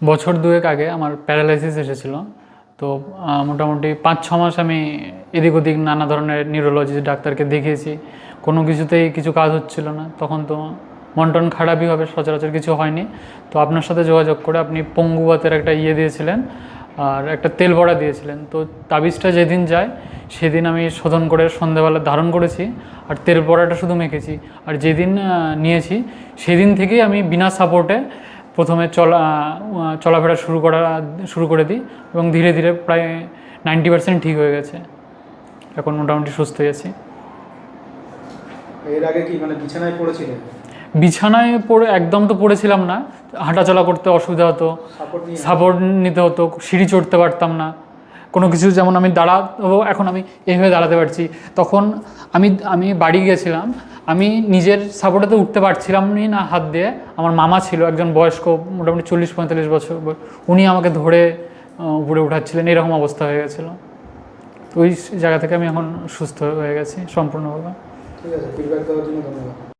বছর দুয়েক আগে আমার প্যারালাইসিস এসেছিলো। তো মোটামুটি 5-6 মাস আমি এদিক ওদিক নানা ধরনের নিউরোলজিস্ট ডাক্তারকে দেখিয়েছি, কোনো কিছুতেই কিছু কাজ হচ্ছিল না। তখন তো মন টন খারাপই হবে, সচরাচর কিছু হয়নি। তো আপনার সাথে যোগাযোগ করে আপনি পঙ্গুবাতের একটা দিয়েছিলেন আর একটা তেল বড়া দিয়েছিলেন। তো তাবিজটা যেদিন যায় সেদিন আমি শোধন করে সন্ধ্যেবেলা ধারণ করেছি আর তেল বড়াটা শুধু মেখেছি। আর যেদিন নিয়েছি সেদিন থেকেই আমি বিনা সাপোর্টে প্রথমে চলাফেরা শুরু করে দিই এবং ধীরে ধীরে প্রায় 90% ঠিক হয়ে গেছে। এখন মোটামুটি সুস্থই আছি। এর আগে কি মানে বিছানায় পড়েছিলেন? বিছানায় পড়ে একদম তো পড়েছিলাম না, হাঁটাচলা করতে অসুবিধা হতো, সাপোর্ট নিতে হতো, সিঁড়ি চড়তে পারতাম না কোনো কিছু। যেমন আমি দাঁড়াবো, এখন আমি এইভাবে দাঁড়াতে পারছি। তখন আমি বাড়ি গিয়েছিলাম, আমি নিজের সাপোর্টেতে উঠতে পারছিলাম না হাত দিয়ে। আমার মামা ছিল একজন বয়স্ক, মোটামুটি 40-45 বছর, উনি আমাকে ধরে উপরে উঠাচ্ছিলেন, এরকম অবস্থা হয়ে গেছিলো। তো ওই জায়গা থেকে আমি এখন সুস্থ হয়ে গেছি সম্পূর্ণভাবে। ঠিক আছে, ফিডব্যাক দেওয়ার জন্য ধন্যবাদ।